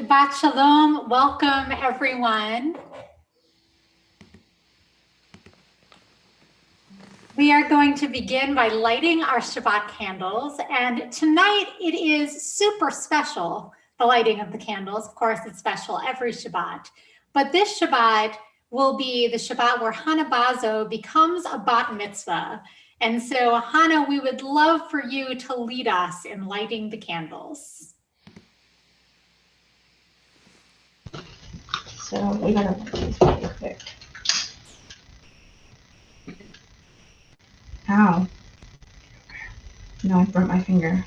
Shabbat Shalom. Welcome, everyone. We are going to begin by lighting our Shabbat candles. And tonight it is super special, the lighting of the candles. Of course, it's special every Shabbat. But this Shabbat will be the Shabbat where Hannah Bazo becomes a bat mitzvah. And so, Hannah, we would love for you to lead us in lighting the candles. So we gotta put this real quick. Ow. No, I burnt my finger.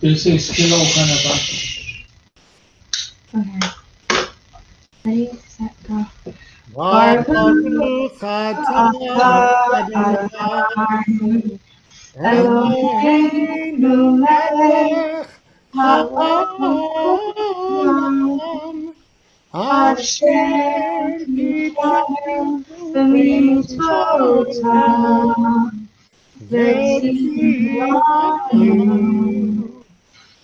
This is kilo kanaba. Okay. Ready, set, go. Baruch Adonai Eloheinu melech haolam asher kitanu b'mitzvotav v'tzivanu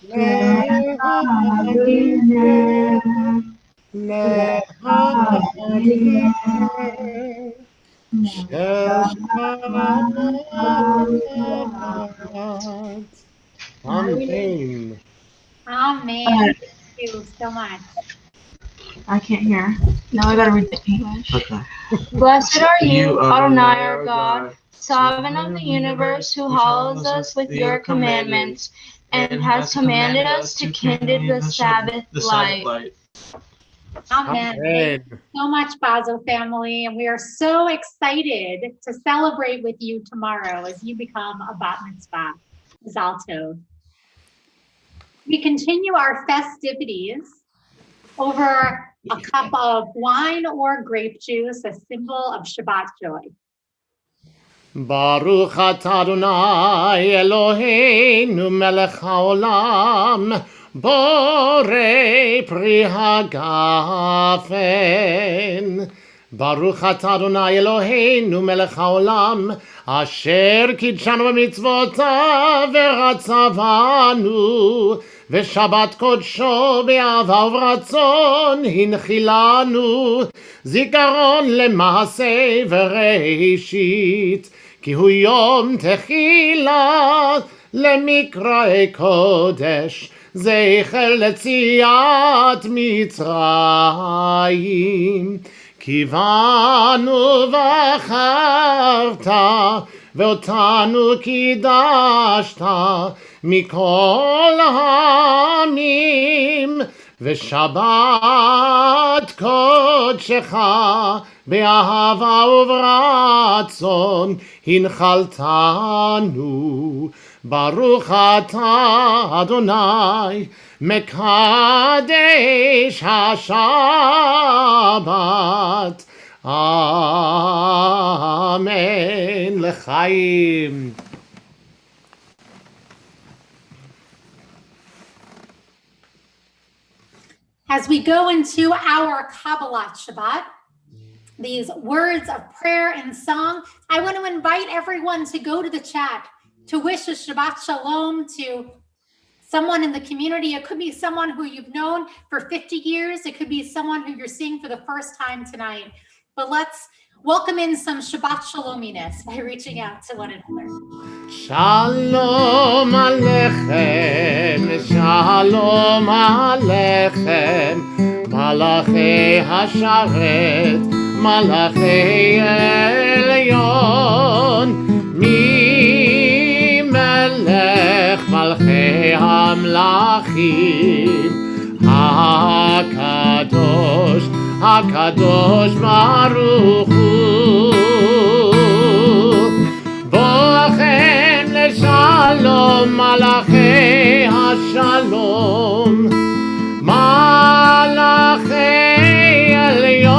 le'adineh Amen. Amen. Thank you so much. I can't hear. Now I gotta read the English. Okay. Blessed are you, Adonai our God, sovereign of the universe, who hallows us with your commandments, and has commanded us to kindle the Sabbath light. Amen. Thank you so much, Bazo family. And we are so excited to celebrate with you tomorrow as you become a bat mitzvah, Zalto. We continue our festivities over a cup of wine or grape juice, a symbol of Shabbat joy. Baruch atah Adonai Eloheinu melech haolam borei pri hagafen. Baruch atah Adonai Eloheinu melech haolam asher kidshanu b'mitzvotav v'ratzavanu v'shabbat kodsho be'ahava u'b'ratzon hinchilanu zikaron lema'aseh v'reishit ki hu yom techila lemikra'e kodesh zecher letziat Mitzrayim kivanu v'acharta ואותנו קידשת מכל העמים ושבת קודשך באהבה וברצון הנחלתנו ברוך אתה אדוני מקדש השבת Amen. L'chaim. As we go into our Kabbalat Shabbat, these words of prayer and song, I want to invite everyone to go to the chat to wish a Shabbat Shalom to someone in the community. It could be someone who you've known for 50 years. It could be someone who you're seeing for the first time tonight. But let's welcome in some Shabbat Shalominess by reaching out to one another. Shalom Aleichem, Shalom Aleichem, Malachei Hasharet, Malachei Elyon, Mi Melech Malchei מלכי המלכים, הקדוש, הקדוש ברוך הוא. בואכם לשלום מלאכי השלום, מלאכי עליון,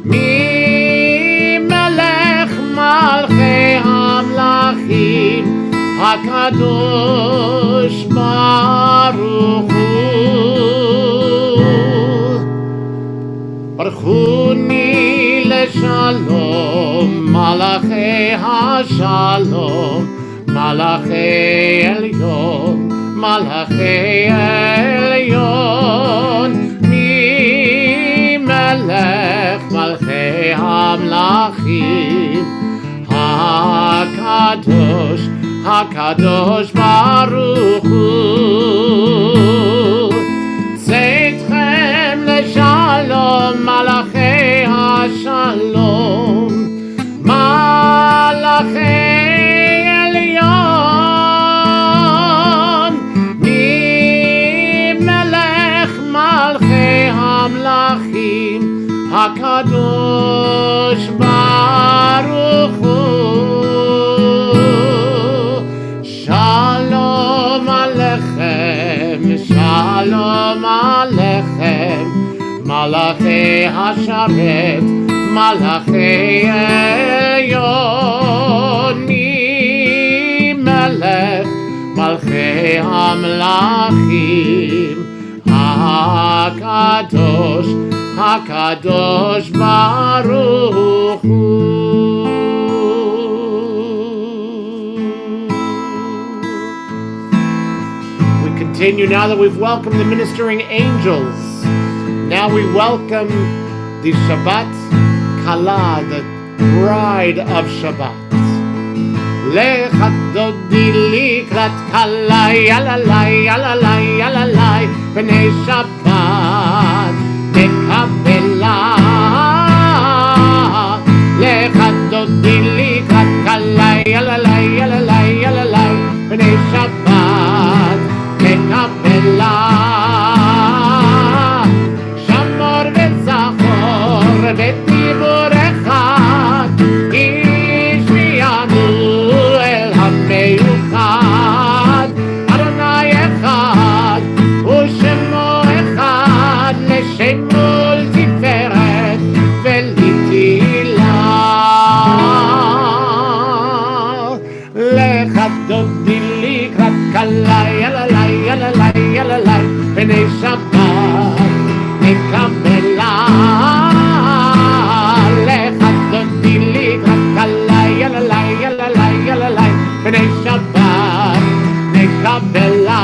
ממלך מלכי המלכים, הקדוש ברוך הוא. ברכוני לשלום מלאכי השלום, מלאכי עליון, מלאכי עליון, ממלך מלכי המלכים, הקדוש, הקדוש ברוך הוא. צאתכם לשלום מלאכי השלום, מלאכי עליון, ממלך מלכי המלכים, הקדוש ברוך הוא. שלום עליכם, שלום עליכם, מלאכי השרת, מלאכי עליון, ממלך מלכי המלכים, הקדוש, הקדוש ברוך הוא. We continue now that we've welcomed the ministering angels. Now we welcome the Shabbat Kala, the bride of Shabbat. Lecha dodi likrat kala, yalalai, yalalai, yalalai, b'nei Shabbat tekabela. Lecha dodi likrat kala, yalalai, yalalai, yalalai, b'nei Shabbat tekabela. Shamor v'zachor v'tibur echad, ishmiyanu el ha-meyuchad. Adonai echad u'shemo echad, leshem multiferet v'litila. Lecha dodi likrat kala, yalalai, yalalai, yalalai, b'nei Shabbat tekabela. Lecha dodi likrat kala, yalalai, yalalai, yalalai, b'nei Shabbat tekabela.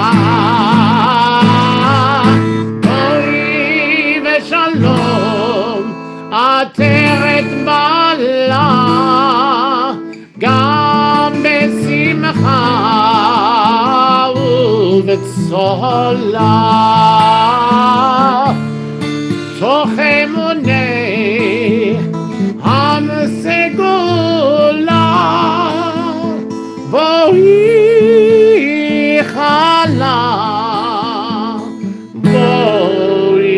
Boi v'shalom ateret bala, גם בשמחה ובצהלה, תוך אמוני המסגולה, בואי חלה, בואי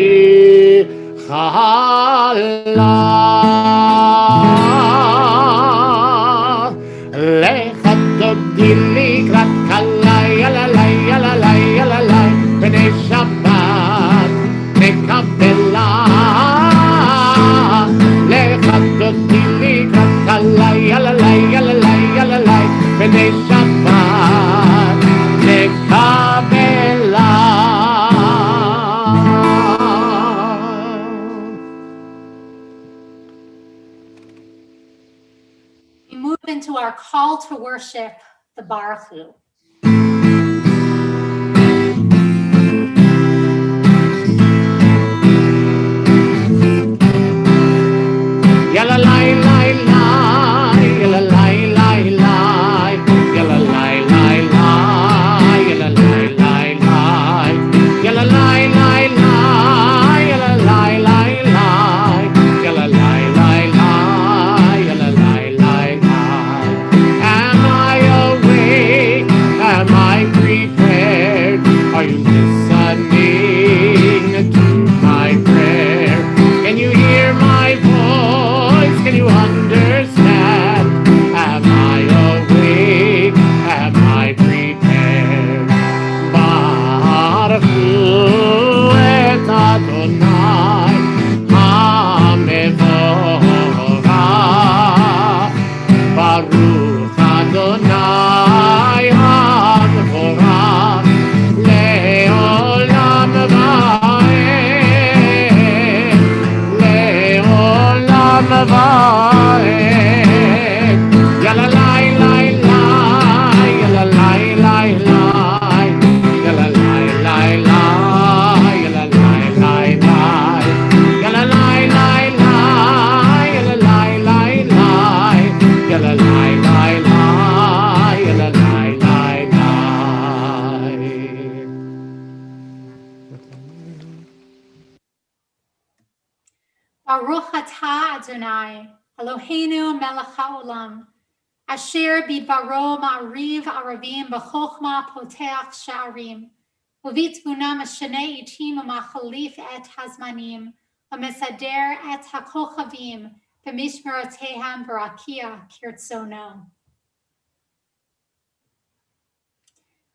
חלה. Lecha dodi likrat kala, yalalai, yalalai, yalalai, b'nei Shabbat tekabela. Lecha dodi likrat kala, yalalai, yalalai, yalalai, b'nei Shabbat tekabela. We move into our call to worship, the Baruch Hu. Yalla lai lai lai, yalla lai lai lai, yalla lai lai lai, yalla lai lai lai, yalla lai lai lai, yalla lai lai lai, yalla lai lai lai, yalla lai lai lai. Am I awake? Baruch atah Adonai, Eloheinu melech haolam, asher bidbaro ma'ariv aravim b'chochma poteach sha'arim, uvitbuna meshane itim u'machalif et hazmanim, u'mesader et hakochavim, b'mishmerotehem b'rakia kirtzono.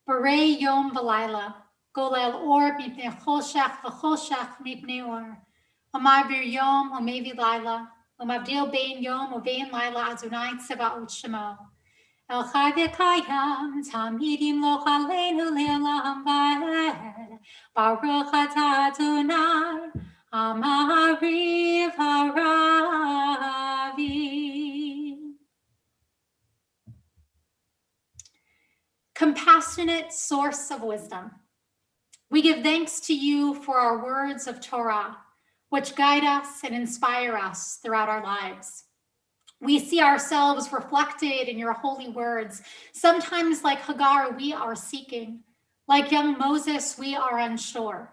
Barei yom v'layla, golel or mipnei choshech v'choshech mipnei or, u'ma'avir yom u'mevi layla, u'mavdil bein yom u'bein layla Adonai tzevaot shemo. El chai v'kayam tamidim lo chaleinu le'olam va'ed, Baruch atah Adonai, Amariv haravi. Compassionate source of wisdom, we give thanks to you for our words of Torah, which guide us and inspire us throughout our lives. We see ourselves reflected in your holy words. Sometimes, like Hagar, we are seeking. Like young Moses, we are unsure.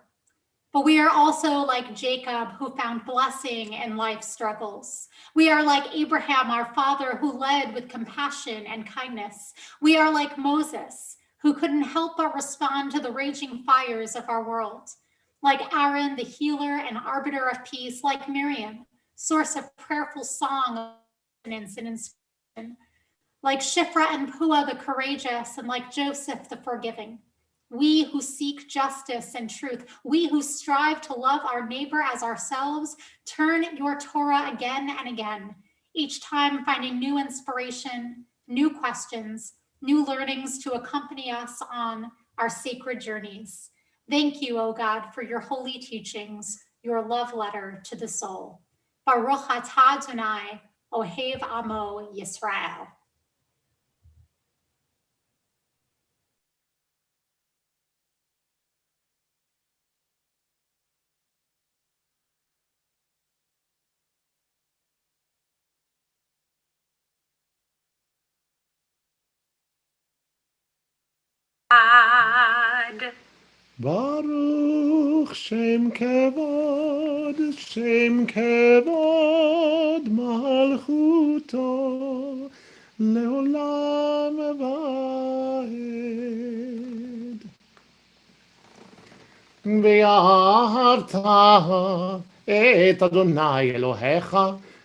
But we are also like Jacob, who found blessing in life's struggles. We are like Abraham, our father, who led with compassion and kindness. We are like Moses, who couldn't help but respond to the raging fires of our world. Like Aaron, the healer and arbiter of peace. Like Miriam, source of prayerful song of confidence and inspiration. Like Shiphrah and Puah, the courageous, and like Joseph, the forgiving. We who seek justice and truth, we who strive to love our neighbor as ourselves, turn your Torah again and again, each time finding new inspiration, new questions, new learnings to accompany us on our sacred journeys. Thank you, O God, for your holy teachings, your love letter to the soul. Baruch atah Adonai, Ohev Amo Yisrael. Baruch Shem Kevod Malchuto Leolam Vaed. ואהבת את אדוני אלוהיך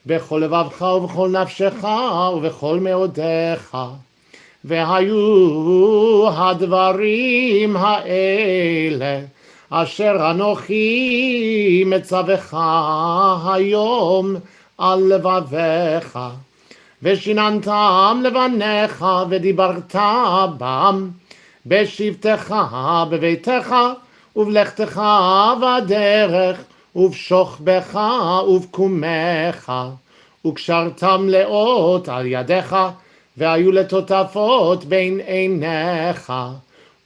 בכל לבבך ובכל נפשך ובכל מאודיך. והיו הדברים האלה אשר אנוכי מצווך היום על לבביך, ושיננתם לבניך ודיברת בם בשבתך בביתך ובלכתך בדרך ובשוכבך ובקומך, וקשרתם לאות על ידיך והיו לטוטפות בין עיניך,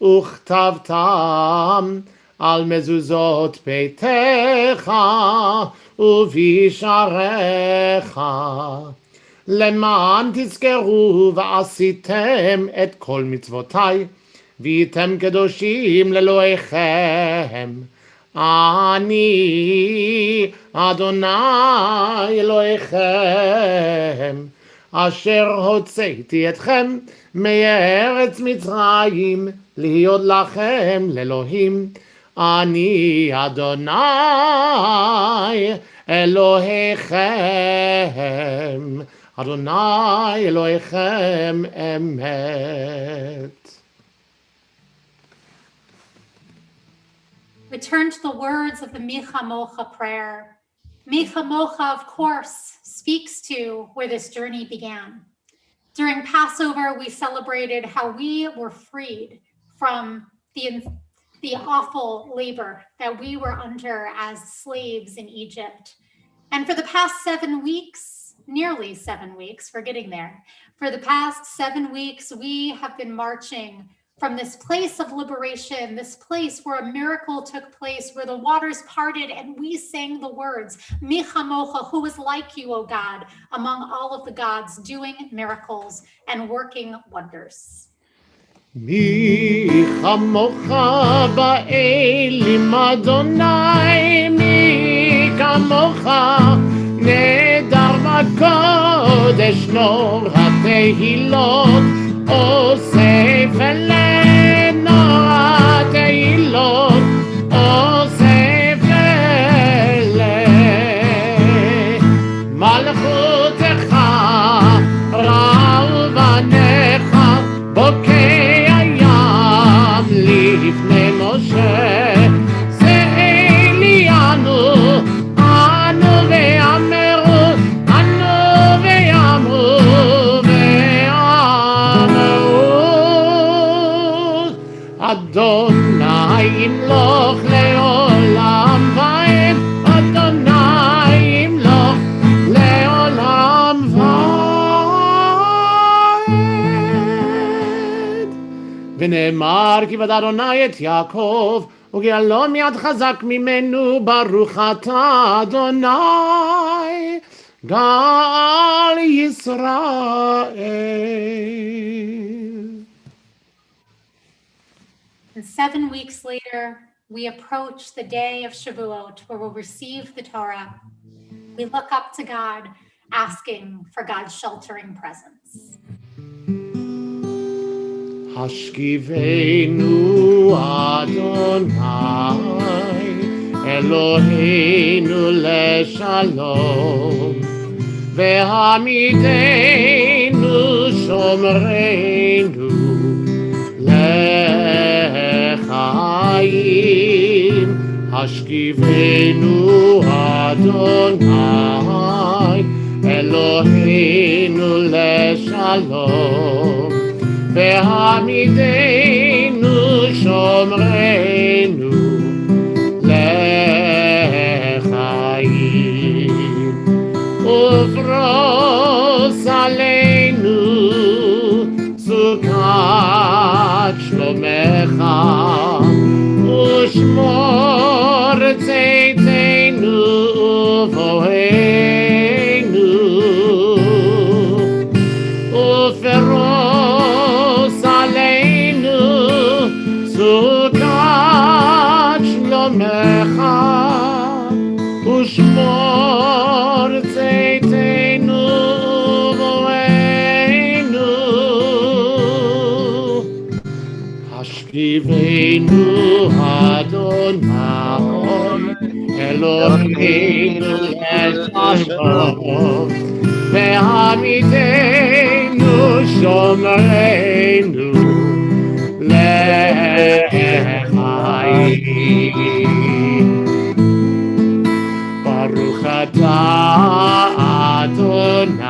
וכתבתם על מזוזות ביתך ובשעריך, למען תזכרו ועשיתם את כל מצוותיי, והייתם קדושים לאלוהיכם. אני אדוני אלוהיכם, אשר הוצאתי אתכם מארץ מצרים, להיות לכם לאלוהים. אני אדוני אלוהיכם, אדוני אלוהיכם אמת. Return to the words of the Micha Mocha prayer. Micha Mocha, of course, speaks to where this journey began. During Passover, we celebrated how we were freed from the awful labor that we were under as slaves in Egypt. And for the past 7 weeks, nearly 7 weeks, we're getting there. For the past 7 weeks, we have been marching from this place of liberation, this place where a miracle took place, where the waters parted and we sang the words, Micha Mocha, who is like you, O God, among all of the gods, doing miracles and working wonders. מי כמוך באלים אדוני, מי כמוך נדר בקודש נור התהילות, אוסף אלינו התהילות, אוסף אלינו מלכותך רב בניך, בוקע ים לפני משה, זה אלינו אנו ואמרו, אנו ואמרו ואמרו, אדוני ימלוך לעולם ועד, אדוני ימלוך לעולם ועד. ונאמר כי בד אדוני את יעקב, וגאלו מיד חזק ממנו, ברוך אתה אדוני גאל ישראל. And 7 weeks later, we approach the day of Shavuot, where we'll receive the Torah. We look up to God, asking for God's sheltering presence. השכיבנו אדוני אלוהינו לשלום, והעמידנו שומרנו לחיים. השכיבנו אדוני אלוהינו לשלום, והעמידנו שומרנו לחיים. ופרוס עלינו סוכת שלומך, ושמור צאתנו ובואנו, ופרוס עלינו סוכת שלומך, ושמור צאתנו ובואנו. השכיבנו אדוני אלוהינו לשלום, והעמידנו שומרנו לחיים. ברוך אתה אדוני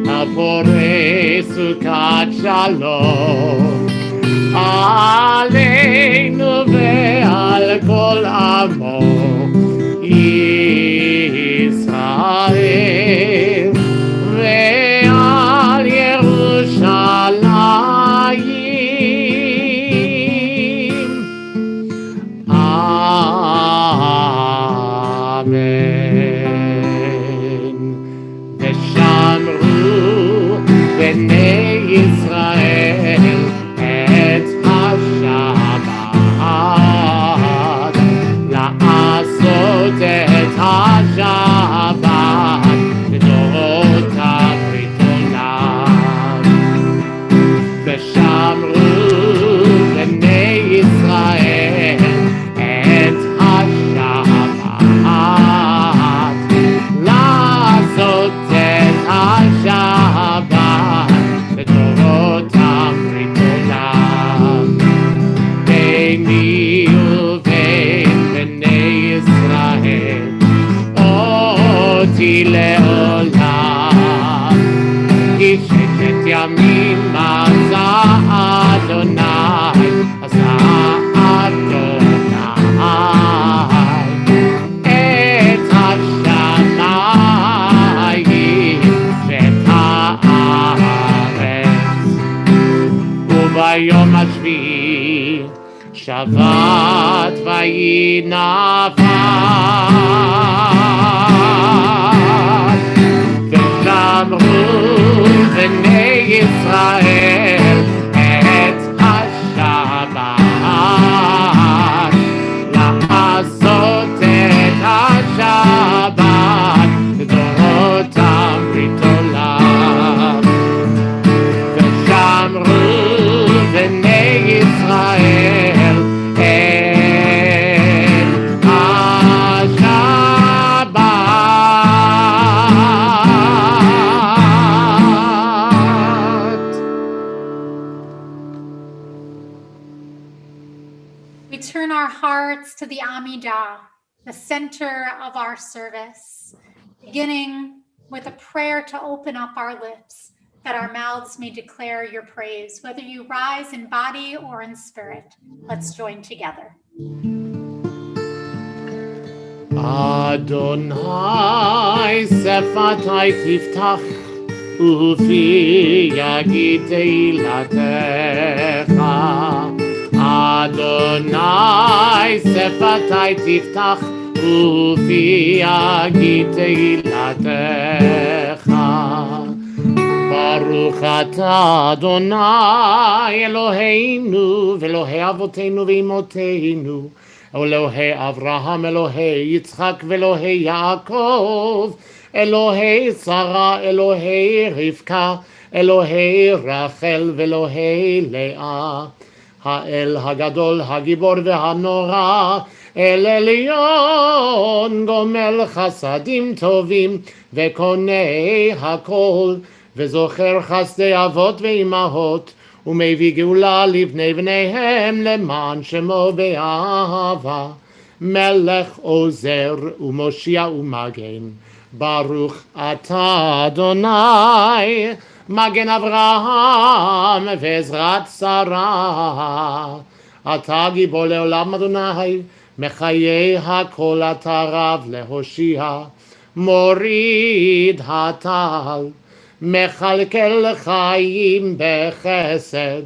הפורס סוכת שלום עלינו ועל כל עמו ישראל, ועל ירושלים. אמן. ושמרו בני ישראל את השבת, לעשות את השבת לדורות הברית עולם. ושמרו בני ישראל את השבת, לעשות את השבת לדורות הברית עולם. ביני ובין בני ישראל אותי לעולם, כי ששת ימים עשה אדוני, עשה אדוני את השמיים ואת הארץ. וביום השביעי שבת ויהי נפל, ושמרו בני ישראל את השבת, לעשות את השבת We turn our hearts to the Amidah, the center of our service, beginning with a prayer to open up our lips, that our mouths may declare your praise, whether you rise in body or in spirit. Let's join together. Adonai sefatai tiftach ufi yagid teilatecha. Adonai sefatai tiftach ufi yagid teilatecha. Baruch atah Adonai Eloheinu v'Elohei avotenu v'imotenu Elohei Avraham, Elohei Yitzchak, Elohei Yaakov, Elohei Sarah, Elohei Rivka, Elohei Rachel, Elohei Leah, Ha'el Hagadol, Hagibor והנורא, El Elyon, Gomel Chasadim Tovim, וקונה הכל, וזוכר חסדי אבות ואימהות, ומביא גאולה לבני בניהם למען שמו באהבה. מלך עוזר ומושיע ומגן, ברוך אתה אדוני, מגן אברהם ועזרת שרה. אתה גיבור לעולם אדוני, מחיי הכל אתה רב להושיע, מוריד הטל. מכלכל חיים בחסד,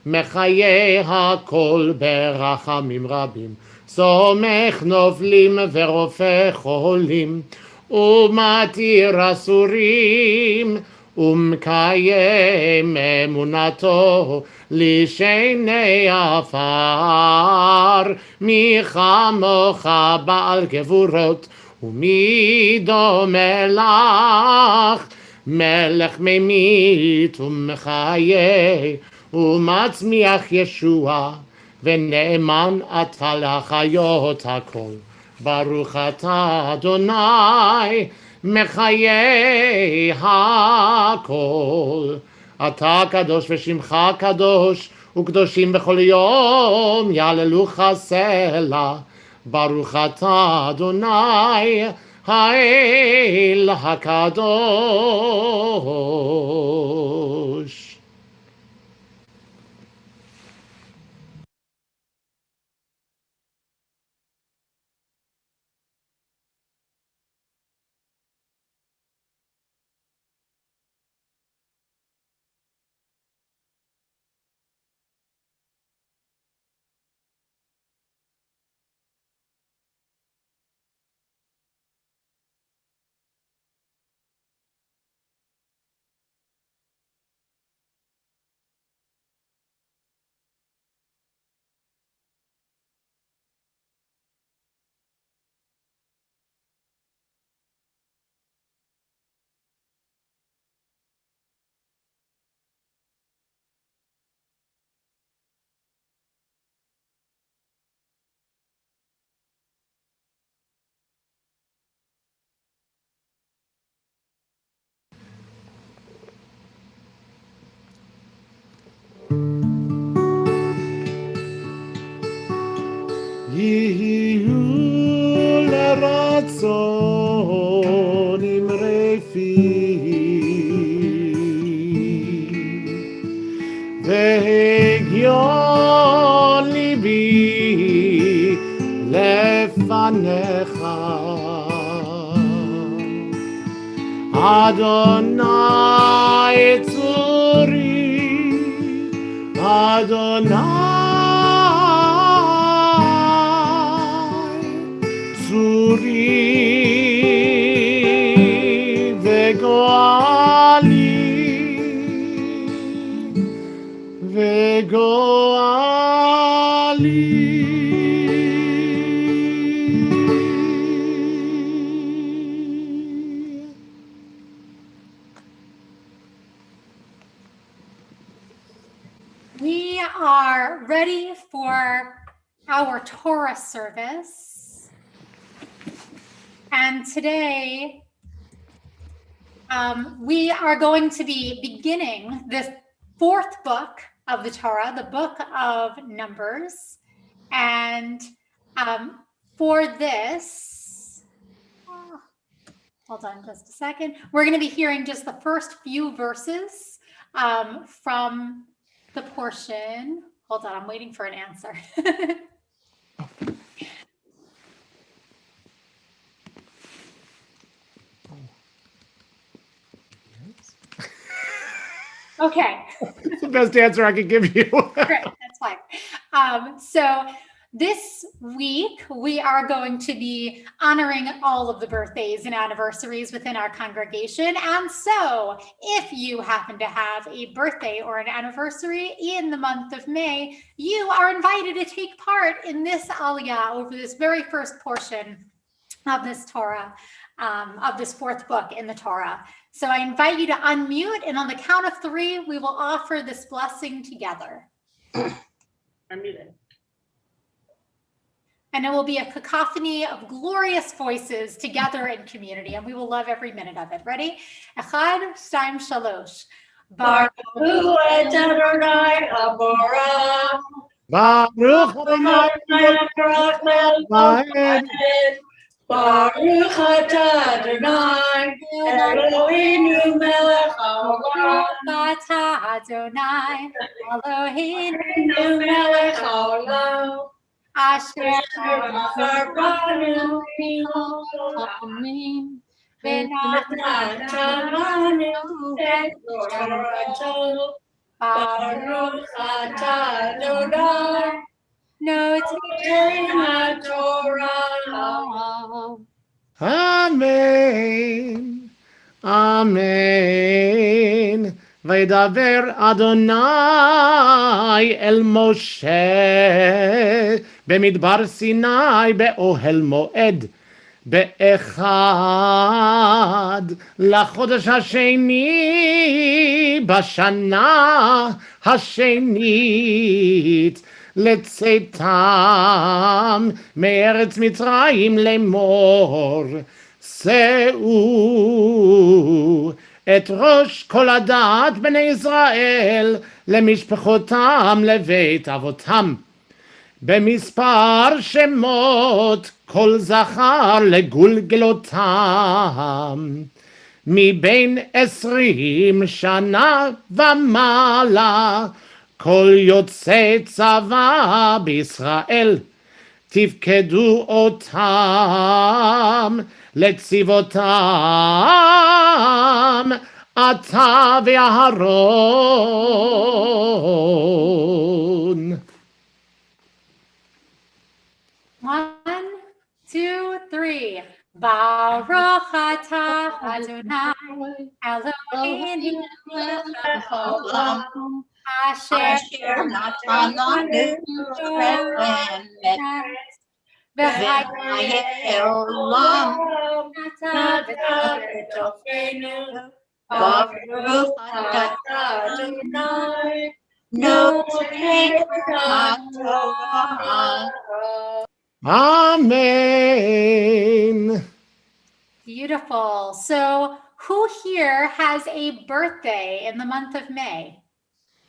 מחיי הכל ברחמים רבים, סומך נופלים ורופא חולים, ומתיר אסורים, ומקיים אמונתו לשני עפר. מי כמוך בעל גבורות, ומי דומה לך, מלך ממית ומחיה ומצמיח ישוע, ונאמן אתה להחיות הכל. ברוך אתה אדוני מחיי הכל. אתה קדוש ושמך קדוש, וקדושים בכל יום יעללוך סלע. ברוך אתה אדוני האל הקדוש. יהיו לרצון אמרי פי, והגיון ליבי לפניך. אדוני צורי, אדוני צורי וגואלי, וגואלי. We are ready for our Torah service. And today, we are going to be beginning the fourth book of the Torah, the book of Numbers. And for this, hold on just a second. We're going to be hearing just the first few verses from the portion. Hold on, I'm waiting for an answer. Okay. It's the best answer I could give you. Great, that's fine. So this week, we are going to be honoring all of the birthdays and anniversaries within our congregation. And so if you happen to have a birthday or an anniversary in the month of May, you are invited to take part in this aliyah over this very first portion of this Torah, of this fourth book in the Torah. So I invite you to unmute, and on the count of 3, we will offer this blessing together. Unmuted. And it will be a cacophony of glorious voices together in community, and we will love every minute of it. Ready? Echad, shtayim, shalosh. Baruch et Adonai Haborah. Baruch Baruch atah Adonai Eloheinu melech haolam. Atah Adonai Eloheinu melech haolam. asher Asher banu Amen. v'natan lanu et Torato. Baruch atah Adonai Noten HaTorah. Amen. Amen. וידבר אדוני אל משה במדבר סיני באוהל מועד באחד לחודש השני בשנה השנית לצאתם מארץ מצרים לאמור שאו את ראש כל עדת בני ישראל למשפחותם לבית אבותם במספר שמות כל זכר לגולגלותם מבין 20 שנה ומעלה כל יוצא צבא בישראל תפקדו אותם לצבאותם אתה ואהרון. 1, 2, 3. Baruch atah Adonai Eloheinu melech haolam asher natan lanu v'chayei olam atah v'tofenu Baruch atah Adonai Noten HaTorah. Amen. Beautiful. So who here has a birthday in the month of May?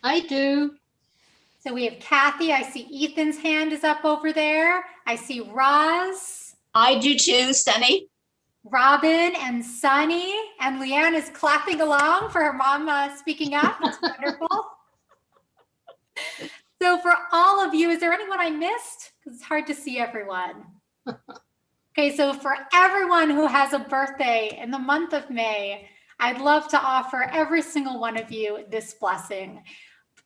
I do. So we have Kathy. I see Ethan's hand is up over there. I see Roz. I do too, Sunny. Robin and Sunny. And Leanne is clapping along for her mom speaking up. It's wonderful. So for all of you, is there anyone I missed? Because it's hard to see everyone. Okay, so for everyone who has a birthday in the month of May, I'd love to offer every single one of you this blessing.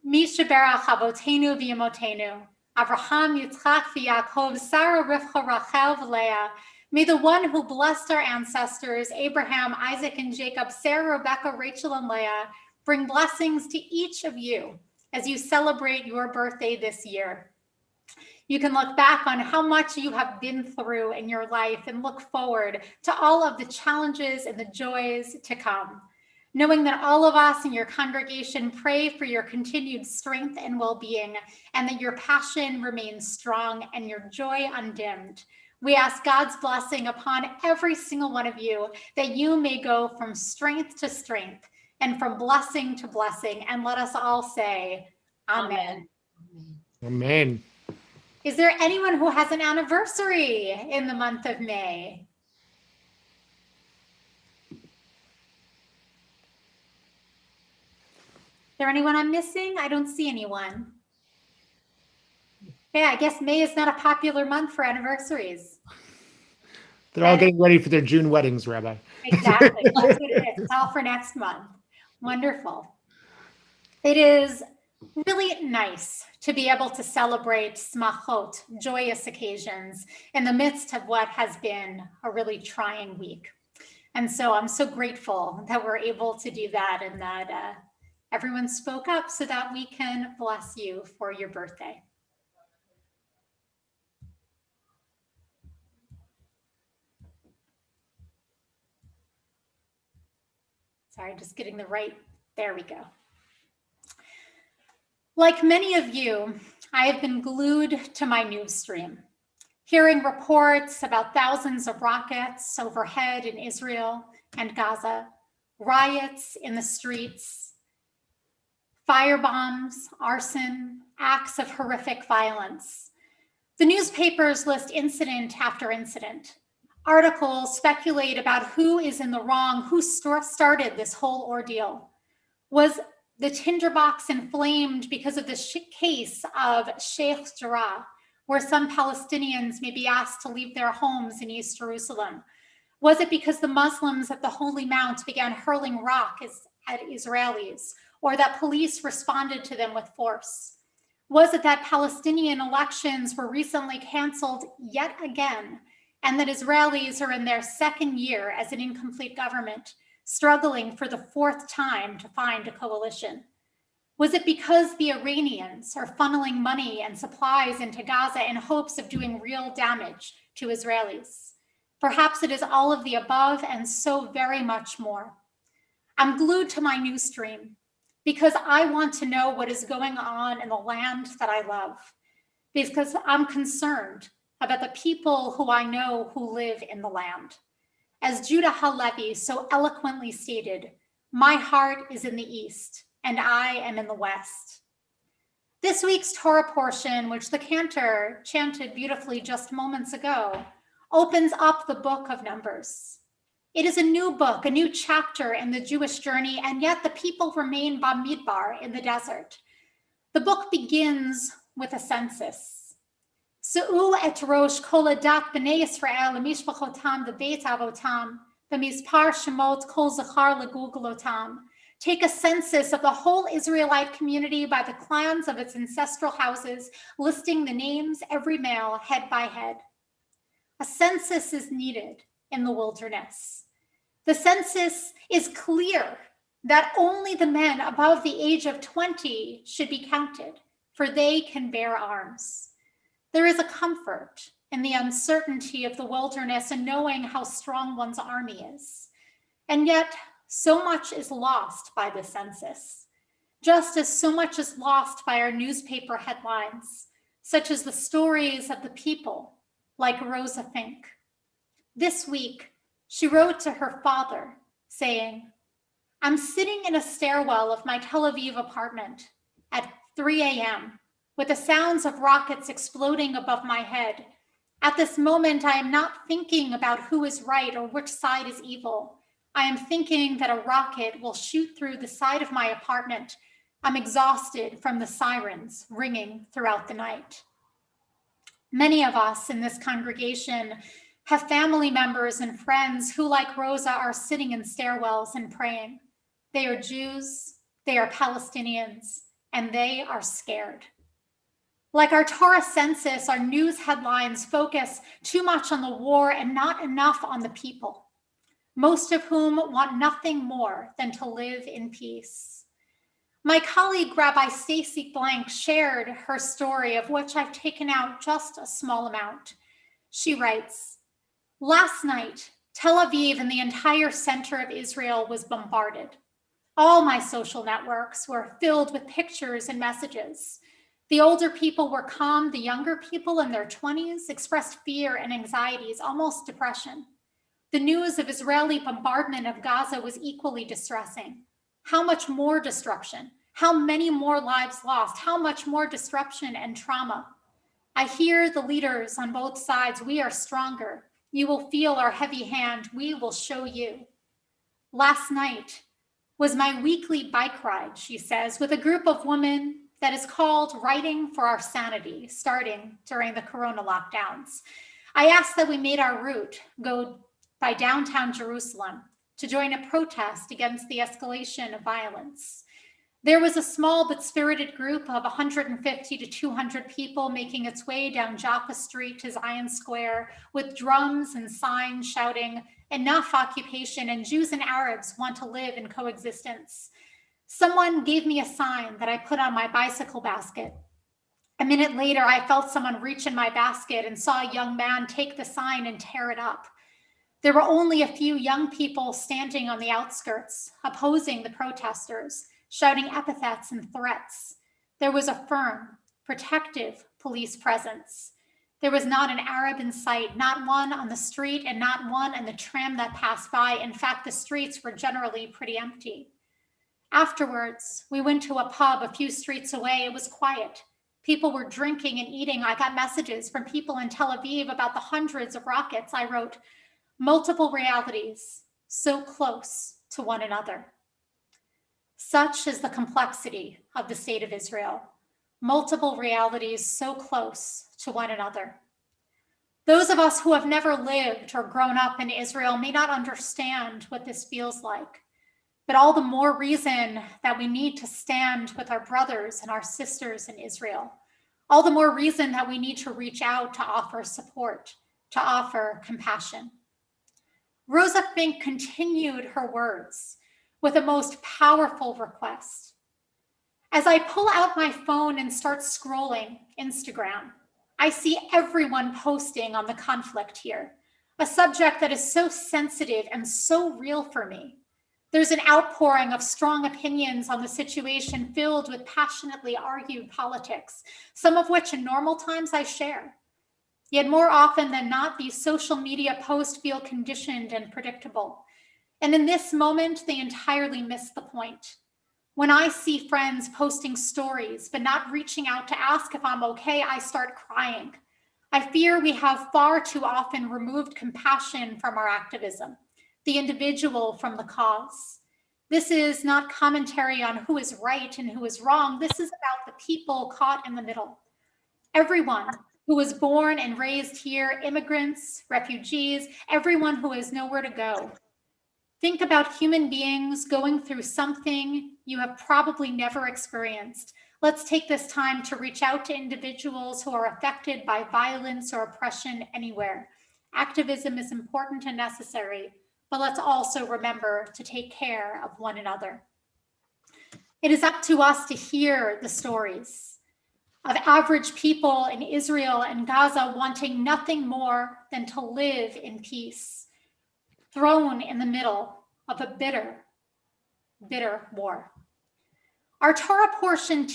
Mishaberach Avotenu v'Yemotenu, Avraham, Yitzchak, v'Yaakov, Sarah, Rivka, Rachel, v'Leah. May the one who blessed our ancestors, Abraham, Isaac, and Jacob, Sarah, Rebecca, Rachel, and Leah, bring blessings to each of you as you celebrate your birthday this year. You can look back on how much you have been through in your life and look forward to all of the challenges and the joys to come. Knowing that all of us in your congregation pray for your continued strength and well-being, and that your passion remains strong and your joy undimmed. We ask God's blessing upon every single one of you, that you may go from strength to strength and from blessing to blessing. And let us all say, Amen. Amen. Is there anyone who has an anniversary in the month of May? Is there anyone I'm missing? I don't see anyone. Okay, I guess May is not a popular month for anniversaries. They're all getting ready for their June weddings, Rabbi. Exactly. That's what it is. It's all for next month. Wonderful. It is really nice to be able to celebrate smachot, joyous occasions, in the midst of what has been a really trying week. And so I'm so grateful that we're able to do that and that everyone spoke up so that we can bless you for your birthday. Sorry, just getting the right, there we go. Like many of you, I have been glued to my news stream, hearing reports about thousands of rockets overhead in Israel and Gaza, riots in the streets, firebombs, arson, acts of horrific violence. The newspapers list incident after incident. Articles speculate about who is in the wrong, who started this whole ordeal. Was the tinderbox inflamed because of the case of Sheikh Jarrah, where some Palestinians may be asked to leave their homes in East Jerusalem? Was it because the Muslims at the Holy Mount began hurling rocks at Israelis, or that police responded to them with force? Was it that Palestinian elections were recently canceled yet again, and that Israelis are in their second year as an incomplete government, struggling for the fourth time to find a coalition? Was it because the Iranians are funneling money and supplies into Gaza in hopes of doing real damage to Israelis? Perhaps it is all of the above and so very much more. I'm glued to my news stream because I want to know what is going on in the land that I love, because I'm concerned about the people who I know who live in the land. As Judah Halevi so eloquently stated, my heart is in the east and I am in the west. This week's Torah portion, which the Cantor chanted beautifully just moments ago, opens up the book of Numbers. It is a new book, a new chapter in the Jewish journey, and yet the people remain Bamidbar in the desert. The book begins with a census. Se'u et rosh kol adat b'nei Yisrael l'mishpachotam v'beit avotam v'mizpar shemot kol zachar leguglotam. Take a census of the whole Israelite community by the clans of its ancestral houses, listing the names, every male, head by head. A census is needed in the wilderness. The census is clear that only the men above the age of 20 should be counted, for they can bear arms. There is a comfort in the uncertainty of the wilderness and knowing how strong one's army is. And yet, so much is lost by the census, just as so much is lost by our newspaper headlines, such as the stories of the people, like Rosa Fink. This week, she wrote to her father, saying, I'm sitting in a stairwell of my Tel Aviv apartment at 3 a.m. with the sounds of rockets exploding above my head. At this moment, I am not thinking about who is right or which side is evil. I am thinking that a rocket will shoot through the side of my apartment. I'm exhausted from the sirens ringing throughout the night. Many of us in this congregation have family members and friends who, like Rosa, are sitting in stairwells and praying. They are Jews, they are Palestinians, and they are scared. Like our Torah census, our news headlines focus too much on the war and not enough on the people, most of whom want nothing more than to live in peace. My colleague, Rabbi Stacy Blank, shared her story, of which I've taken out just a small amount. She writes, last night, Tel Aviv and the entire center of Israel was bombarded. All my social networks were filled with pictures and messages. The older people were calm. The younger people in their 20s expressed fear and anxieties, almost depression. The news of Israeli bombardment of Gaza was equally distressing. How much more destruction? How many more lives lost? How much more disruption and trauma? I hear the leaders on both sides. We are stronger. You will feel our heavy hand. We will show you. Last night was my weekly bike ride, she says, with a group of women that is called Writing for Our Sanity, starting during the Corona lockdowns. I asked that we made our route go by downtown Jerusalem to join a protest against the escalation of violence. There was a small but spirited group of 150 to 200 people making its way down Jaffa Street to Zion Square with drums and signs shouting, "Enough occupation, and Jews and Arabs want to live in coexistence." Someone gave me a sign that I put on my bicycle basket. A minute later, I felt someone reach in my basket and saw a young man take the sign and tear it up. There were only a few young people standing on the outskirts, opposing the protesters, shouting epithets and threats. There was a firm, protective police presence. There was not an Arab in sight, not one on the street and not one in the tram that passed by. In fact, the streets were generally pretty empty. Afterwards, we went to a pub a few streets away. It was quiet. People were drinking and eating. I got messages from people in Tel Aviv about the hundreds of rockets. I wrote, "Multiple realities, so close to one another." Such is the complexity of the state of Israel. Multiple realities so close to one another. Those of us who have never lived or grown up in Israel may not understand what this feels like, but all the more reason that we need to stand with our brothers and our sisters in Israel. All the more reason that we need to reach out to offer support, to offer compassion. Rosa Fink continued her words with a most powerful request. As I pull out my phone and start scrolling Instagram, I see everyone posting on the conflict here, a subject that is so sensitive and so real for me. There's an outpouring of strong opinions on the situation filled with passionately argued politics, some of which in normal times I share. Yet more often than not, these social media posts feel conditioned and predictable. And in this moment, they entirely miss the point. When I see friends posting stories, but not reaching out to ask if I'm okay, I start crying. I fear we have far too often removed compassion from our activism, the individual from the cause. This is not commentary on who is right and who is wrong. This is about the people caught in the middle. Everyone who was born and raised here, immigrants, refugees, everyone who has nowhere to go. Think about human beings going through something you have probably never experienced. Let's take this time to reach out to individuals who are affected by violence or oppression anywhere. Activism is important and necessary, but let's also remember to take care of one another. It is up to us to hear the stories of average people in Israel and Gaza wanting nothing more than to live in peace, thrown in the middle of a bitter, bitter war. Our Torah portion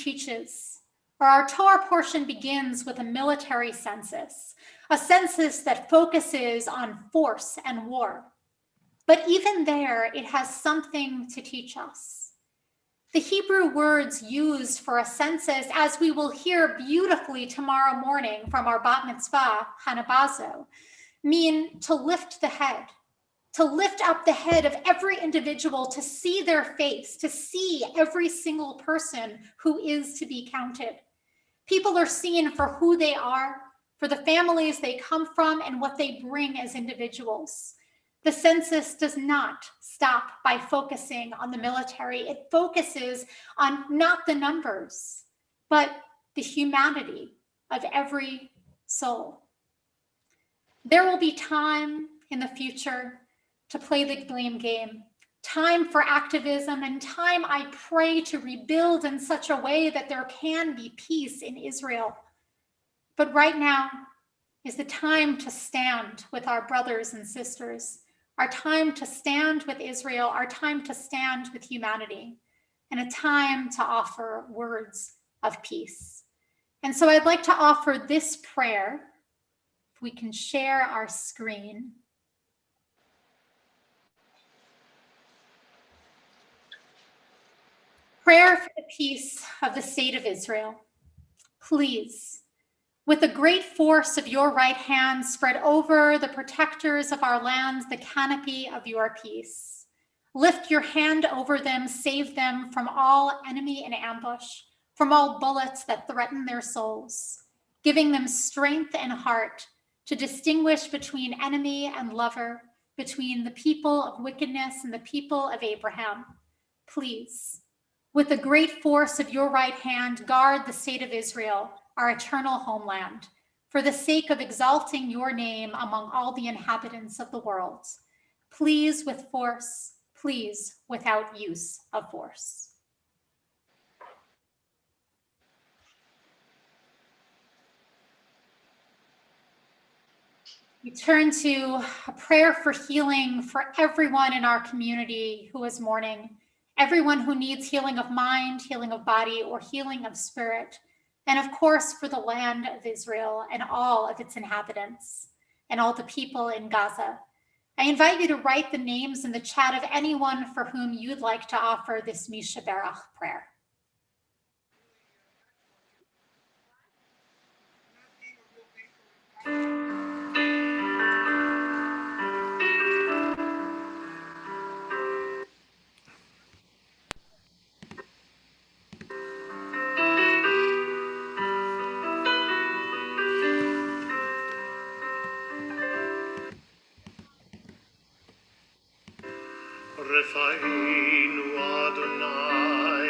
begins with a military census, a census that focuses on force and war. But even there, it has something to teach us. The Hebrew words used for a census, as we will hear beautifully tomorrow morning from our bat mitzvah, Hanabazo, mean to lift the head, to lift up the head of every individual, to see their face, to see every single person who is to be counted. People are seen for who they are, for the families they come from, and what they bring as individuals. The census does not stop by focusing on the military. It focuses on not the numbers, but the humanity of every soul. There will be time in the future to play the blame game, time for activism, and time, I pray, to rebuild in such a way that there can be peace in Israel. But right now is the time to stand with our brothers and sisters, our time to stand with Israel, our time to stand with humanity, and a time to offer words of peace. And so I'd like to offer this prayer. If we can share our screen. Prayer for the peace of the state of Israel. Please, With the great force of your right hand, spread over the protectors of our lands the canopy of your peace. Lift your hand over them, save them from all enemy and ambush, from all bullets that threaten their souls, giving them strength and heart to distinguish between enemy and lover, between the people of wickedness and the people of Abraham. Please, with the great force of your right hand, guard the state of Israel, our eternal homeland, for the sake of exalting your name among all the inhabitants of the world. Please with force, please without use of force. We turn to a prayer for healing for everyone in our community who is mourning, everyone who needs healing of mind, healing of body, or healing of spirit, and of course for the land of Israel and all of its inhabitants and all the people in Gaza. I invite you to write the names in the chat of anyone for whom you'd like to offer this Misha Berach prayer. Refainu Adonai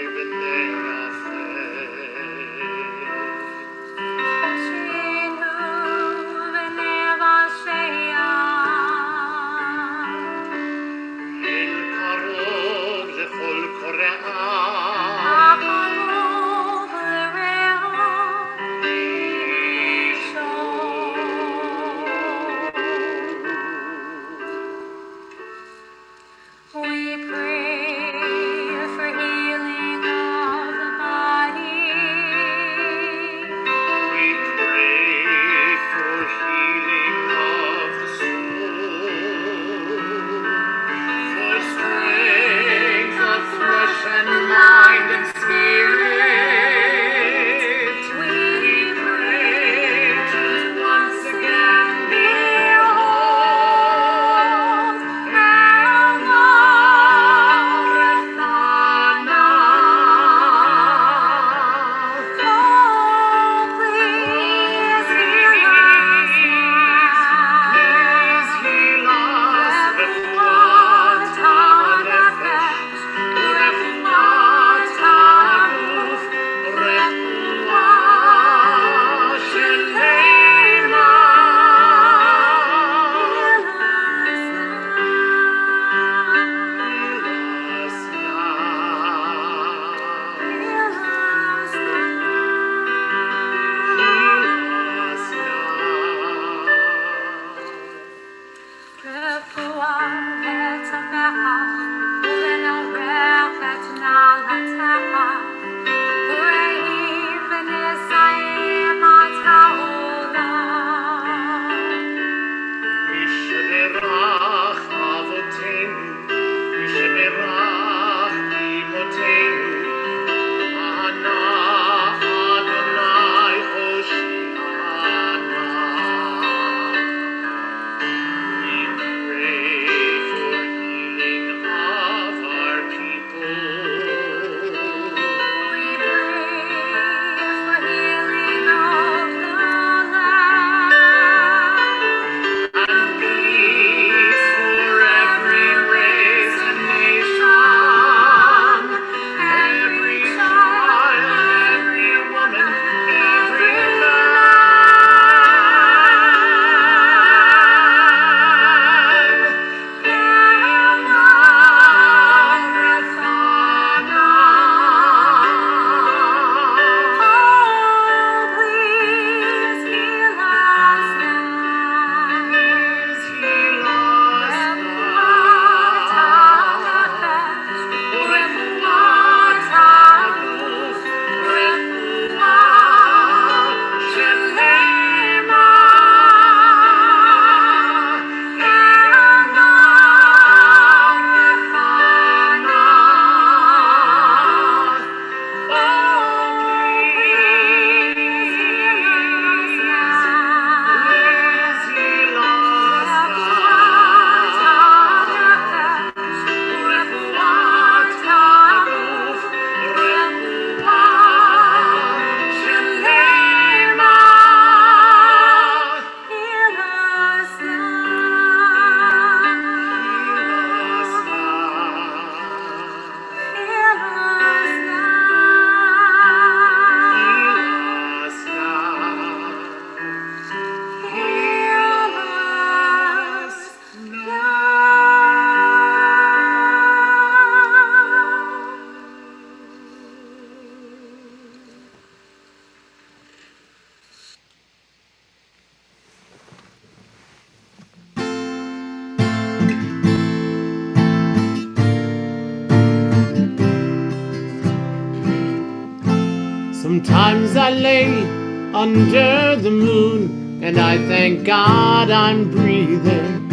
Sometimes I lay under the moon and I thank God I'm breathing.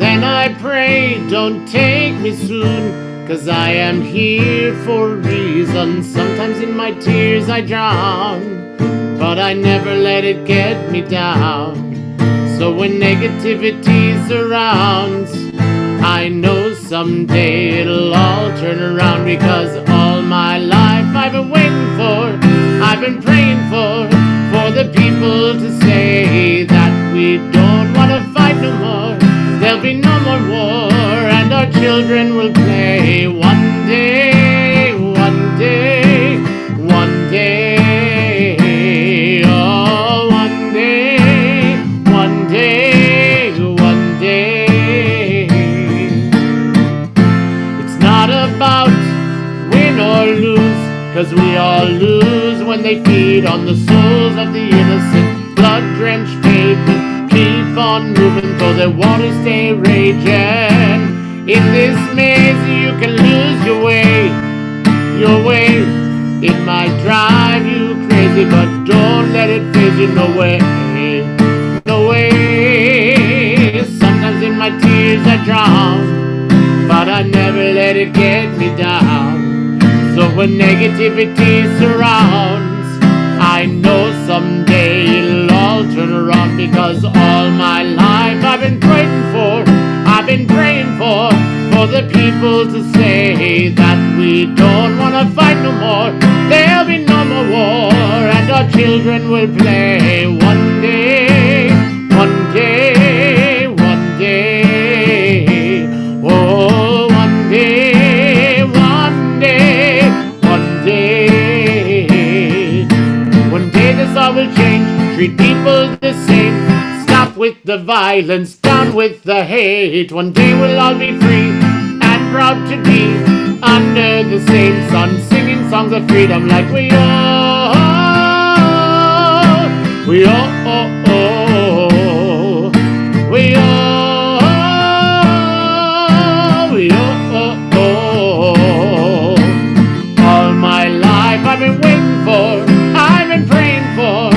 Then I pray, don't take me soon, 'cause I am here for a reason. Sometimes in my tears I drown, but I never let it get me down. So when negativity surrounds, I know someday it'll all turn around, because all my life I've been waiting for, I've been praying for the people to say that we don't want to fight no more. There'll be no more war, and our children will play one day, one day, one day, oh, one day, one day, one day. It's not about win or lose, 'cause we all lose when they feed on the souls of the innocent. Blood-drenched pavement, keep on moving though the waters stay raging. In this maze you can lose your way. It might drive you crazy, but don't let it faze you. No way, no way. Sometimes in my tears I drown, but I never let it get me down. So when negativity surrounds, I know someday it'll all turn around, because all my life I've been praying for the people to say that we don't want to fight no more. There'll be no more war, and our children will play one day, one day, one day, oh, one day, one day, one day. One day this all will change, treat people the same. Stop with the violence, down with the hate. One day we'll all be free and proud to be under the same sun, singing songs of freedom like we all, we all, we all, we all. All my life I've been waiting for, I've been praying for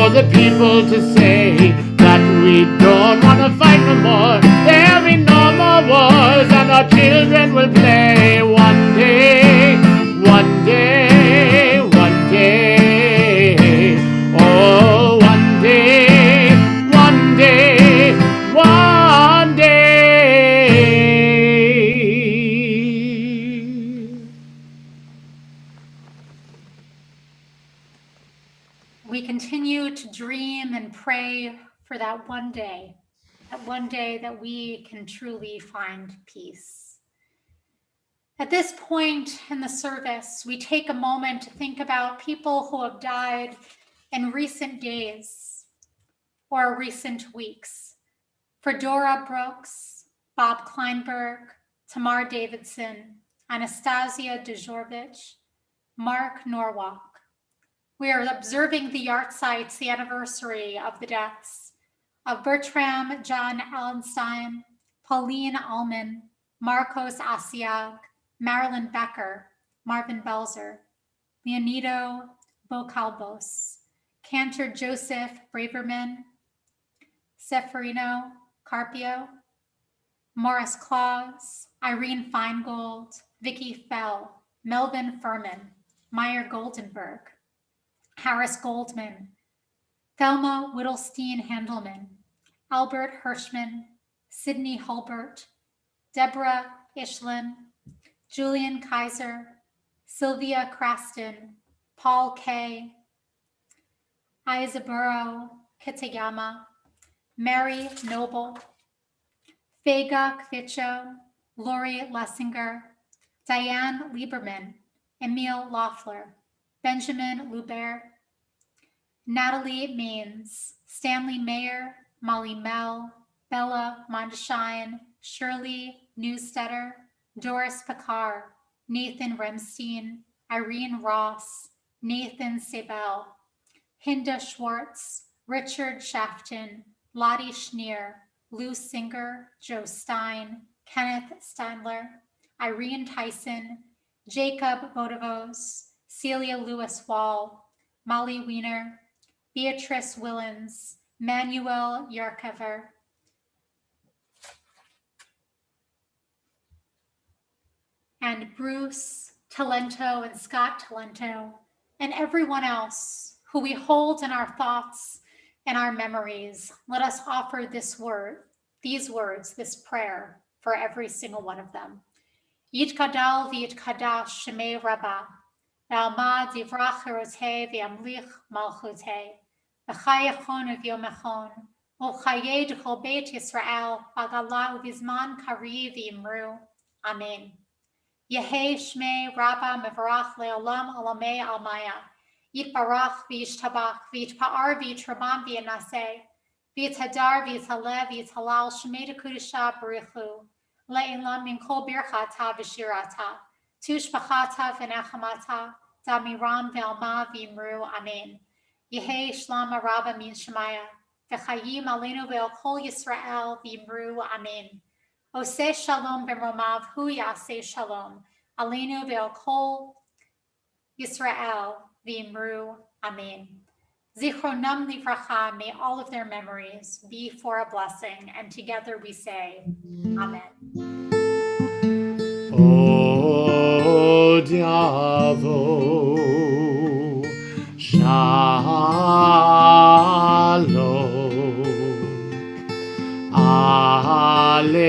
the people to say that we don't want to fight no more. There'll be no more wars, and our children will play one day, one day, one day, oh, one day, one day, one day. We continue to dream and pray for that one day that we can truly find peace. At this point in the service, we take a moment to think about people who have died in recent days or recent weeks. For Dora Brooks, Bob Kleinberg, Tamar Davidson, Anastasia Djordjevic, Mark Norwalk. We are observing the yahrzeit, the anniversary of the deaths of Bertram John Allenstein, Pauline Allman, Marcos Asiag, Marilyn Becker, Marvin Belzer, Leonido Bocalbos, Cantor Joseph Braverman, Seferino Carpio, Morris Claus, Irene Feingold, Vicky Fell, Melvin Furman, Meyer Goldenberg, Harris Goldman, Thelma Whittlestein Handelman, Albert Hirschman, Sidney Hulbert, Deborah Ishlin, Julian Kaiser, Sylvia Craston, Paul Kay, Isaburo Kitayama, Mary Noble, Vega Kvicho, Lori Lessinger, Diane Lieberman, Emil Loeffler, Benjamin Lubert, Natalie Maines, Stanley Mayer, Molly Mell, Bella Mondeshine, Shirley Newstetter, Doris Picard, Nathan Remstein, Irene Ross, Nathan Sabel, Hinda Schwartz, Richard Shafton, Lottie Schneer, Lou Singer, Joe Stein, Kenneth Steinler, Irene Tyson, Jacob Vodovos, Celia Lewis Wall, Molly Wiener, Beatrice Willens, Manuel Yarkever, and Bruce Talento and Scott Talento, and everyone else who we hold in our thoughts and our memories. Let us offer these words, this prayer for every single one of them. Yitkadal v'yitkadash shemei Rabbi, v'almad yivrach erotei v'yamlich malchutei, v'chayachon v'yomechon, v'chayei d'chol beit Yisrael, v'gala u'vizman kari v'yimru. Amen. Yehei shmei Rabba mevarach le'olam alamei almaya. Yitbarach v'yishtabach v'yitpa'ar v'yitrabam v'yanaseh. V'yithadar v'yithaleh v'yithalal shmei dekudisha barichu. Le'elam min kol birchata v'shirata. Tushbachata v'nechamata. Damiram v'alma v'yimru. Amen. Yehei shlama Rabba min shemaya. V'chayim aleinu ve'al kol Yisrael v'yimru. Amen. Oseh shalom b'romav hu yaseh shalom. Aleinu ve'al kol Yisrael v'yimru. Amen. Zichronam livracha, may all of their memories be for a blessing. And together we say, Amen. O Diavo, Shalom, Aleinu,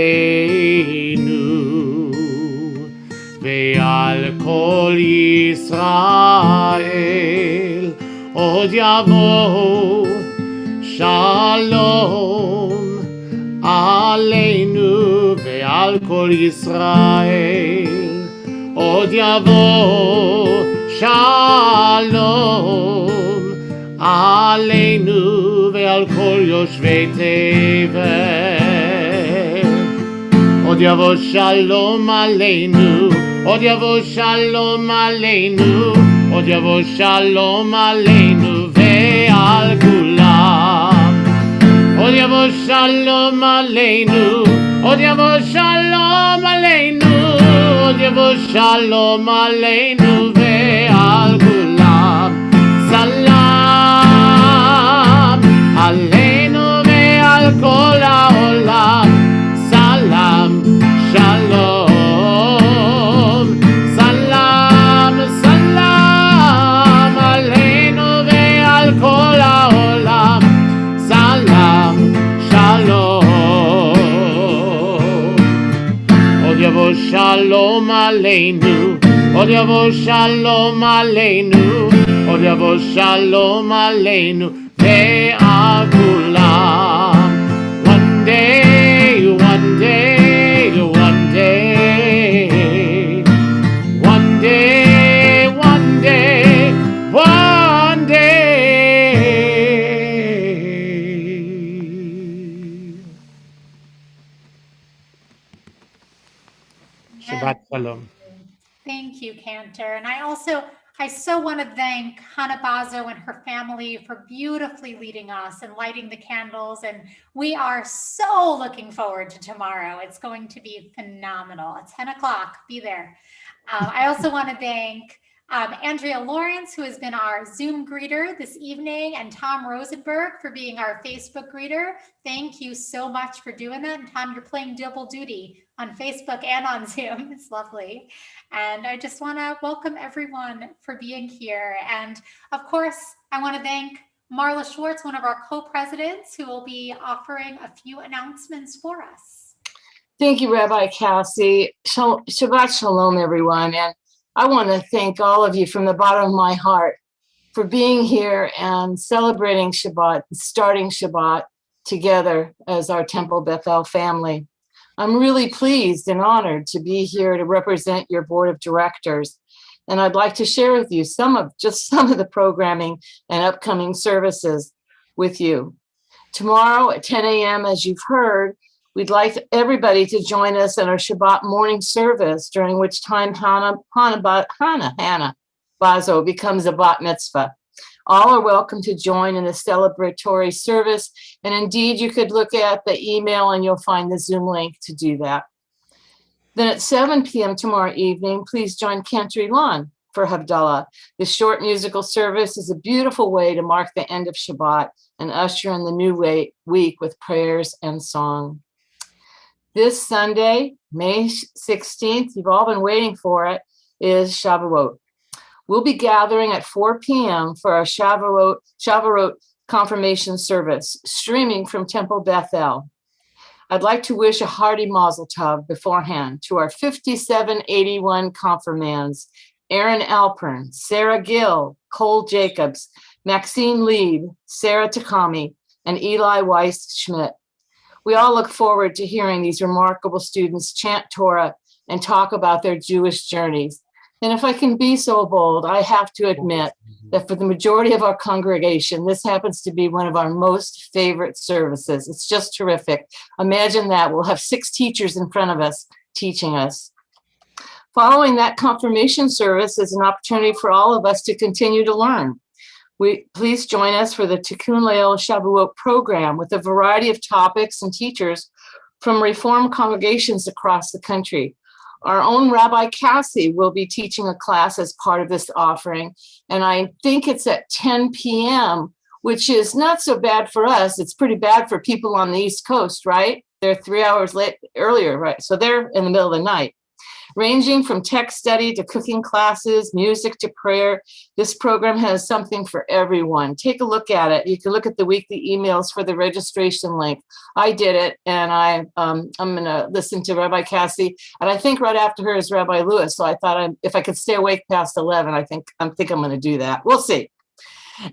Ve'al Kol Yisrael, Od Yavo, Shalom, Aleinu, Ve'al Kol Yisrael, Od Yavo, Shalom, Aleinu, Ve'al Kol Yoshvei Tevel, Od Yavo, Shalom, Aleinu, Od Yavo, Shalom, Aleinu, Od Yavo, Shalom, Aleinu, Ve'al Kulam. Od Yavo, Shalom, Aleinu, Od Yavo, Shalom, Aleinu, Od Yavo, Shalom, Aleinu, Ve'al Kulam. Salam, Aleinu, Ve'al Kol Ha'olam. Salam, Shalom, Salam, Salam, Aleinu ve'al kol ha'olam. Salam, Shalom. Od Yavo Shalom Aleinu, Od Yavo Shalom Aleinu, Od Yavo Shalom Aleinu ve'al kulam. One day, one day, one day, one day, one day, one day. Shabbat Shalom. Thank you, Cantor. And I so want to thank Hannah Bazo and her family for beautifully leading us and lighting the candles. And we are so looking forward to tomorrow. It's going to be phenomenal. At 10 o'clock, be there. I also want to thank Andrea Lawrence, who has been our Zoom greeter this evening, and Tom Rosenberg for being our Facebook greeter. Thank you so much for doing that. And Tom, you're playing double duty on Facebook and on Zoom. It's lovely. And I just want to welcome everyone for being here. And of course, I want to thank Marla Schwartz, one of our co-presidents, who will be offering a few announcements for us. Thank you, Rabbi Cassi. Shabbat Shalom, everyone. And I want to thank all of you from the bottom of my heart for being here and celebrating Shabbat, starting Shabbat together as our Temple Bethel family. I'm really pleased and honored to be here to represent your board of directors. And I'd like to share with you some of the programming and upcoming services with you. Tomorrow at 10 a.m., as you've heard, we'd like everybody to join us in our Shabbat morning service, during which time Hannah Bazo becomes a bat mitzvah. All are welcome to join in a celebratory service. And indeed, you could look at the email and you'll find the Zoom link to do that. Then at 7 p.m. tomorrow evening, please join Cantor Ilan for Havdalah. This short musical service is a beautiful way to mark the end of Shabbat and usher in the new week with prayers and song. This Sunday, May 16th, you've all been waiting for it, is Shavuot. We'll be gathering at 4 p.m. for our Shavuot confirmation service, streaming from Temple Bethel. I'd like to wish a hearty mazel tov beforehand to our 5781 confirmands, Aaron Alpern, Sarah Gill, Cole Jacobs, Maxine Lieb, Sarah Takami, and Eli Weiss-Schmidt. We all look forward to hearing these remarkable students chant Torah and talk about their Jewish journeys. And if I can be so bold, I have to admit that for the majority of our congregation, this happens to be one of our most favorite services. It's just terrific. Imagine that. We'll have 6 teachers in front of us teaching us. Following that confirmation service is an opportunity for all of us to continue to learn. Please join us for the Tikkun Leil Shavuot program with a variety of topics and teachers from Reform congregations across the country. Our own Rabbi Cassi will be teaching a class as part of this offering, and I think it's at 10 p.m., which is not so bad for us. It's pretty bad for people on the East Coast, right? They're 3 hours earlier, right? So they're in the middle of the night. Ranging from text study to cooking classes, music to prayer, this program has something for everyone. Take a look at it. You can look at the weekly emails for the registration link. I did it, and I'm going to listen to Rabbi Cassi, and I think right after her is Rabbi Lewis. So I thought if I could stay awake past 11, I think I'm going to do that. We'll see.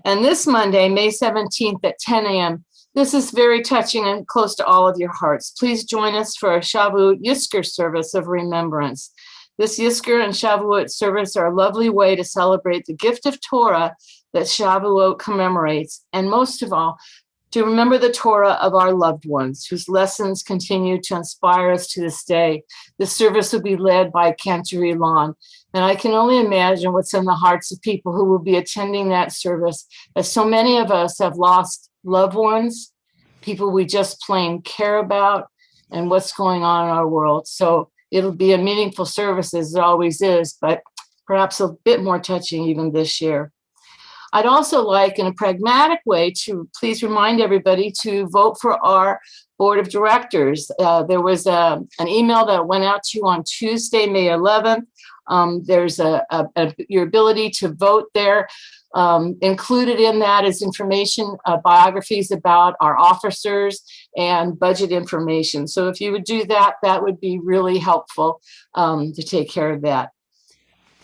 And this Monday, May 17th at 10 a.m., this is very touching and close to all of your hearts. Please join us for our Shavuot Yizkor service of remembrance. This Yizkor and Shavuot service are a lovely way to celebrate the gift of Torah that Shavuot commemorates, and most of all, to remember the Torah of our loved ones, whose lessons continue to inspire us to this day. This service will be led by Cantor Ilan, and I can only imagine what's in the hearts of people who will be attending that service, as so many of us have lost loved ones, people we just plain care about, and what's going on in our world. So it'll be a meaningful service, as it always is, but perhaps a bit more touching even this year. I'd also like, in a pragmatic way, to please remind everybody to vote for our board of directors. There was an email that went out to you on Tuesday, May 11th. There's your ability to vote there. Included in that is information, biographies about our officers and budget information. So if you would do that, that would be really helpful to take care of that.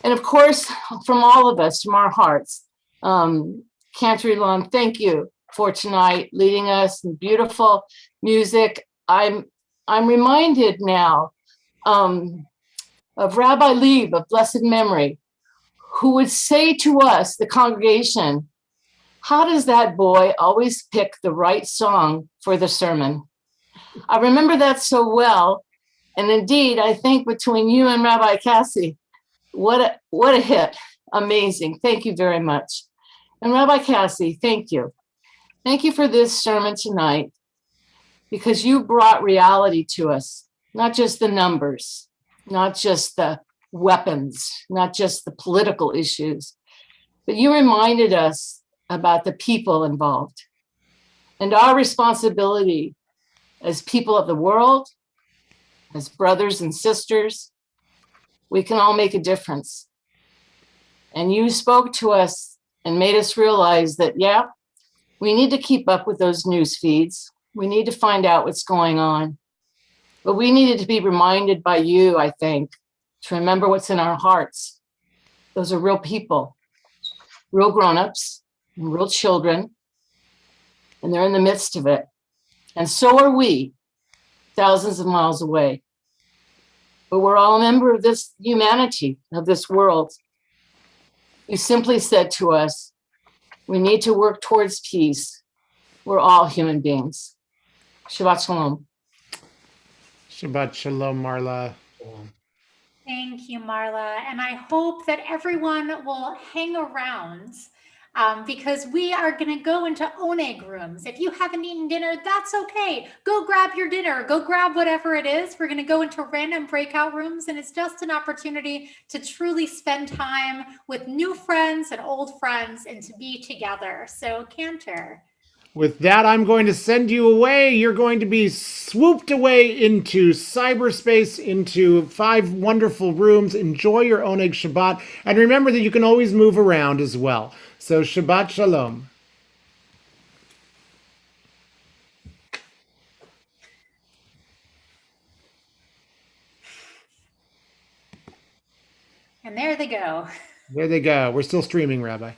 And of course, from all of us, from our hearts, Cantor Ilan, thank you for tonight, leading us in beautiful music. I'm reminded now of Rabbi Lieb of blessed memory, who would say to us, the congregation, how does that boy always pick the right song for the sermon? I remember that so well. And indeed, I think between you and Rabbi Cassi, what a hit. Amazing. Thank you very much. And Rabbi Cassi, thank you. Thank you for this sermon tonight, because you brought reality to us, not just the numbers, not just the weapons, not just the political issues, but you reminded us about the people involved and our responsibility as people of the world, as brothers and sisters. We can all make a difference. And you spoke to us and made us realize that, yeah, we need to keep up with those news feeds. We need to find out what's going on. But we needed to be reminded by you, I think, to remember what's in our hearts. Those are real people, real grown-ups, and real children, and they're in the midst of it. And so are we, thousands of miles away. But we're all a member of this humanity, of this world. You simply said to us, we need to work towards peace. We're all human beings. Shabbat Shalom. Shabbat Shalom, Marla. Thank you, Marla. And I hope that everyone will hang around because we are going to go into oneg rooms. If you haven't eaten dinner, that's okay. Go grab your dinner. Go grab whatever it is. We're going to go into random breakout rooms, and it's just an opportunity to truly spend time with new friends and old friends and to be together. So, Cantor. With that, I'm going to send you away. You're going to be swooped away into cyberspace, into 5 wonderful rooms. Enjoy your Oneg Shabbat. And remember that you can always move around as well. So Shabbat Shalom. And there they go. There they go. We're still streaming, Rabbi.